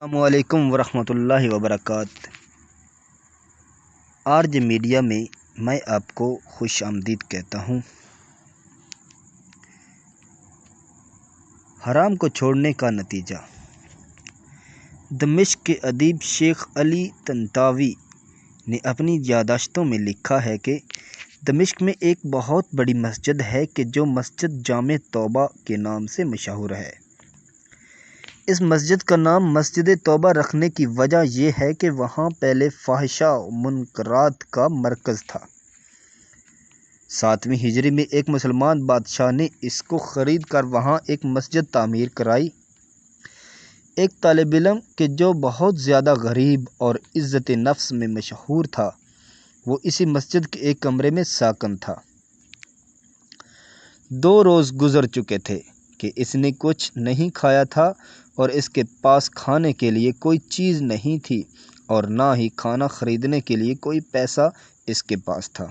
السلام علیکم ورحمۃ اللہ وبرکاتہ۔ آرج میڈیا میں آپ کو خوش آمدید کہتا ہوں۔ حرام کو چھوڑنے کا نتیجہ۔ دمشق کے ادیب شیخ علی طنطاوی نے اپنی یادداشتوں میں لکھا ہے کہ دمشق میں ایک بہت بڑی مسجد ہے کہ جو مسجد جامع توبہ کے نام سے مشہور ہے۔ اس مسجد کا نام مسجد توبہ رکھنے کی وجہ یہ ہے کہ وہاں پہلے فحشاء و منکرات کا مرکز تھا۔ 7ویں ہجری میں ایک مسلمان بادشاہ نے اس کو خرید کر وہاں ایک مسجد تعمیر کرائی۔ ایک طالب علم کہ جو بہت زیادہ غریب اور عزت نفس میں مشہور تھا، وہ اسی مسجد کے ایک کمرے میں ساکن تھا۔ 2 روز گزر چکے تھے کہ اس نے کچھ نہیں کھایا تھا اور اس کے پاس کھانے کے لیے کوئی چیز نہیں تھی اور نہ ہی کھانا خریدنے کے لیے کوئی پیسہ اس کے پاس تھا۔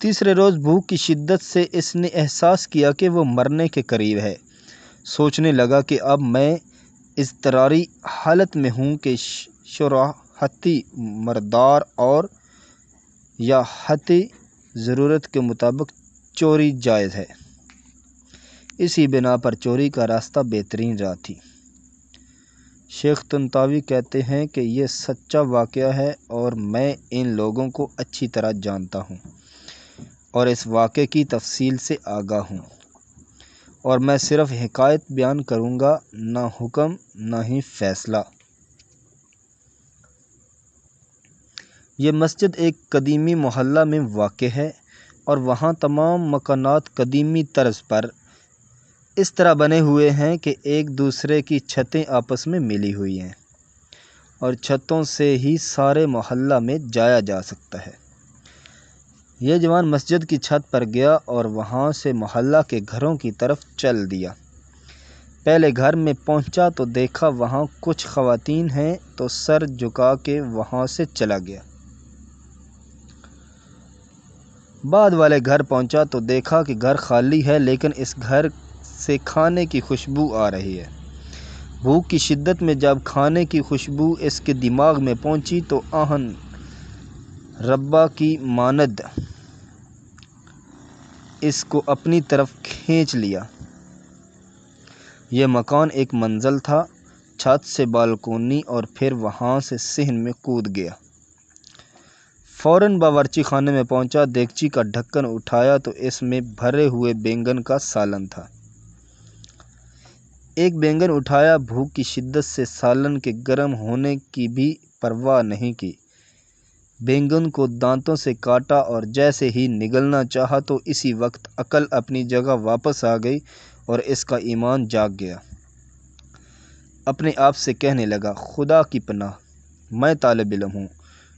تیسرے روز بھوک کی شدت سے اس نے احساس کیا کہ وہ مرنے کے قریب ہے۔ سوچنے لگا کہ اب میں اضطراری حالت میں ہوں کہ شراحتی مردار اور یا حتی ضرورت کے مطابق چوری جائز ہے۔ اسی بنا پر چوری کا راستہ بہترین راہ تھی۔ شیخ طنطاوی کہتے ہیں کہ یہ سچا واقعہ ہے اور میں ان لوگوں کو اچھی طرح جانتا ہوں اور اس واقعے کی تفصیل سے آگاہ ہوں، اور میں صرف حکایت بیان کروں گا، نہ حکم نہ ہی فیصلہ۔ یہ مسجد ایک قدیمی محلہ میں واقع ہے اور وہاں تمام مکانات قدیمی طرز پر اس طرح بنے ہوئے ہیں کہ ایک دوسرے کی چھتیں آپس میں ملی ہوئی ہیں اور چھتوں سے ہی سارے محلہ میں جایا جا سکتا ہے۔ یہ جوان مسجد کی چھت پر گیا اور وہاں سے محلہ کے گھروں کی طرف چل دیا۔ پہلے گھر میں پہنچا تو دیکھا وہاں کچھ خواتین ہیں تو سر جھکا کے وہاں سے چلا گیا۔ بعد والے گھر پہنچا تو دیکھا کہ گھر خالی ہے، لیکن اس گھر سے کھانے کی خوشبو آ رہی ہے۔ بھوک کی شدت میں جب کھانے کی خوشبو اس کے دماغ میں پہنچی تو آہن ربا کی مانند اس کو اپنی طرف کھینچ لیا۔ یہ مکان ایک منزل تھا، چھت سے بالکونی اور پھر وہاں سے صحن میں کود گیا۔ فوراً باورچی خانے میں پہنچا، دیگچی کا ڈھکن اٹھایا تو اس میں بھرے ہوئے بینگن کا سالن تھا۔ ایک بینگن اٹھایا، بھوک کی شدت سے سالن کے گرم ہونے کی بھی پرواہ نہیں کی، بینگن کو دانتوں سے کاٹا اور جیسے ہی نگلنا چاہا تو اسی وقت عقل اپنی جگہ واپس آ گئی اور اس کا ایمان جاگ گیا۔ اپنے آپ سے کہنے لگا، خدا کی پناہ، میں طالب علم ہوں،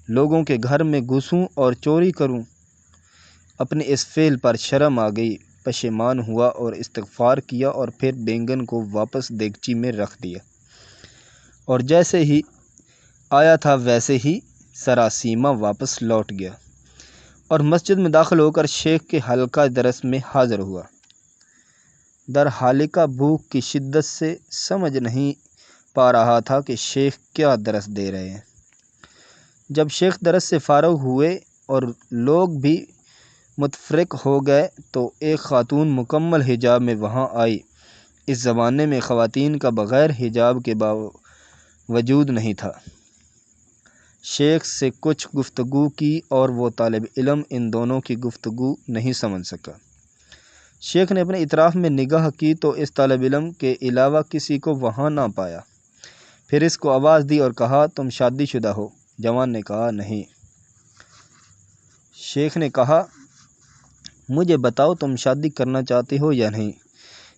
لوگوں کے گھر میں گھسوں اور چوری کروں؟ اپنے اس فعل پر شرم آ گئی، پشیمان ہوا اور استغفار کیا اور پھر بینگن کو واپس دیگچی میں رکھ دیا اور جیسے ہی آیا تھا ویسے ہی سراسیمہ واپس لوٹ گیا اور مسجد میں داخل ہو کر شیخ کے حلقہ درس میں حاضر ہوا۔ در حالقہ بھوک کی شدت سے سمجھ نہیں پا رہا تھا کہ شیخ کیا درس دے رہے ہیں۔ جب شیخ درس سے فارغ ہوئے اور لوگ بھی متفرق ہو گئے تو ایک خاتون مکمل حجاب میں وہاں آئی۔ اس زمانے میں خواتین کا بغیر حجاب کے وجود نہیں تھا۔ شیخ سے کچھ گفتگو کی اور وہ طالب علم ان دونوں کی گفتگو نہیں سمجھ سکا۔ شیخ نے اپنے اطراف میں نگاہ کی تو اس طالب علم کے علاوہ کسی کو وہاں نہ پایا۔ پھر اس کو آواز دی اور کہا، تم شادی شدہ ہو؟ جوان نے کہا، نہیں۔ شیخ نے کہا، مجھے بتاؤ تم شادی کرنا چاہتے ہو یا نہیں؟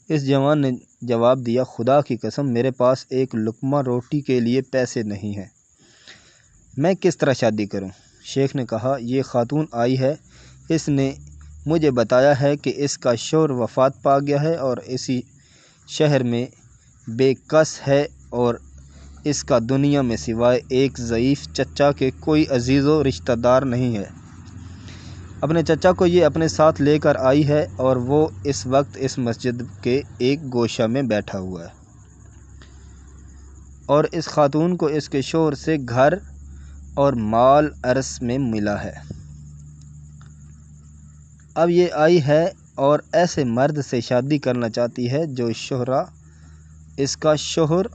اس جوان نے جواب دیا، خدا کی قسم میرے پاس ایک لقمہ روٹی کے لیے پیسے نہیں ہیں، میں کس طرح شادی کروں؟ شیخ نے کہا، یہ خاتون آئی ہے، اس نے مجھے بتایا ہے کہ اس کا شوہر وفات پا گیا ہے اور اسی شہر میں بے کس ہے اور اس کا دنیا میں سوائے ایک ضعیف چچا کے کوئی عزیز و رشتہ دار نہیں ہے۔ اپنے چچا کو یہ اپنے ساتھ لے کر آئی ہے اور وہ اس وقت اس مسجد کے ایک گوشہ میں بیٹھا ہوا ہے۔ اور اس خاتون کو اس کے شوہر سے گھر اور مال عرض میں ملا ہے۔ اب یہ آئی ہے اور ایسے مرد سے شادی کرنا چاہتی ہے جو شہرا اس کا شوہر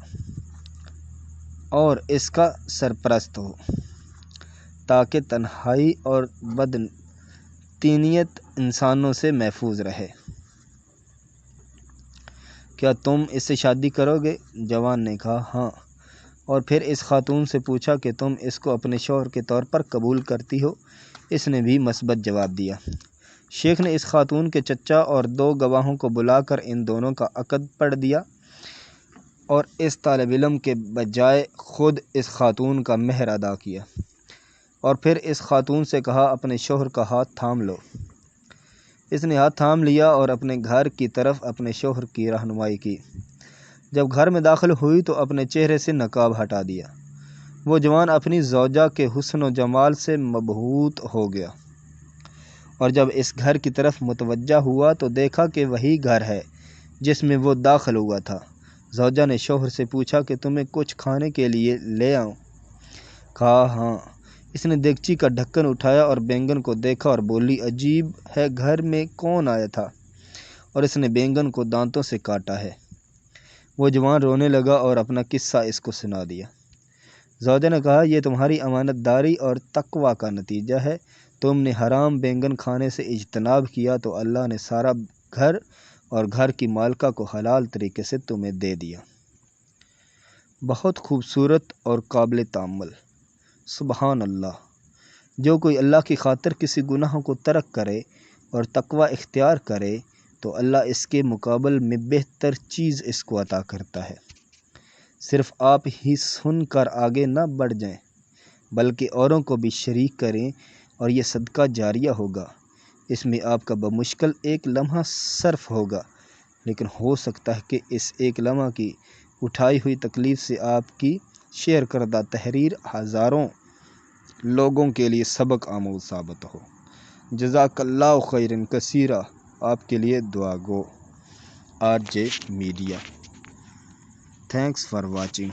اور اس کا سرپرست ہو، تاکہ تنہائی اور بدطینیت انسانوں سے محفوظ رہے۔ کیا تم اس سے شادی کرو گے؟ جوان نے کہا ہاں، اور پھر اس خاتون سے پوچھا کہ تم اس کو اپنے شوہر کے طور پر قبول کرتی ہو؟ اس نے بھی مثبت جواب دیا۔ شیخ نے اس خاتون کے چچا اور 2 گواہوں کو بلا کر ان دونوں کا عقد پڑھ دیا اور اس طالب علم کے بجائے خود اس خاتون کا مہر ادا کیا، اور پھر اس خاتون سے کہا اپنے شوہر کا ہاتھ تھام لو۔ اس نے ہاتھ تھام لیا اور اپنے گھر کی طرف اپنے شوہر کی رہنمائی کی۔ جب گھر میں داخل ہوئی تو اپنے چہرے سے نقاب ہٹا دیا۔ وہ جوان اپنی زوجہ کے حسن و جمال سے مبہوت ہو گیا، اور جب اس گھر کی طرف متوجہ ہوا تو دیکھا کہ وہی گھر ہے جس میں وہ داخل ہوا تھا۔ زوجہ نے شوہر سے پوچھا کہ تمہیں کچھ کھانے کے لیے لے آؤں؟ کہا ہاں۔ اس نے دیگچی کا ڈھکن اٹھایا اور بینگن کو دیکھا اور بولی عجیب ہے، گھر میں کون آیا تھا؟ اور اس نے بینگن کو دانتوں سے کاٹا ہے۔ وہ جوان رونے لگا اور اپنا قصہ اس کو سنا دیا۔ زوجہ نے کہا یہ تمہاری امانت داری اور تقوی کا نتیجہ ہے۔ تم نے حرام بینگن کھانے سے اجتناب کیا تو اللہ نے سارا گھر اور گھر کی مالکہ کو حلال طریقے سے تمہیں دے دیا۔ بہت خوبصورت اور قابل تأمل۔ سبحان اللہ! جو کوئی اللہ کی خاطر کسی گناہ کو ترک کرے اور تقوی اختیار کرے تو اللہ اس کے مقابل میں بہتر چیز اس کو عطا کرتا ہے۔ صرف آپ ہی سن کر آگے نہ بڑھ جائیں، بلکہ اوروں کو بھی شریک کریں، اور یہ صدقہ جاریہ ہوگا۔ اس میں آپ کا بمشکل ایک لمحہ صرف ہوگا، لیکن ہو سکتا ہے کہ اس ایک لمحہ کی اٹھائی ہوئی تکلیف سے آپ کی شیئر کردہ تحریر ہزاروں لوگوں کے لیے سبق آموز ثابت ہو۔ جزاک اللہ خیرا کثیرا۔ آپ کے لیے دعا گو، RJ media. Thanks for watching.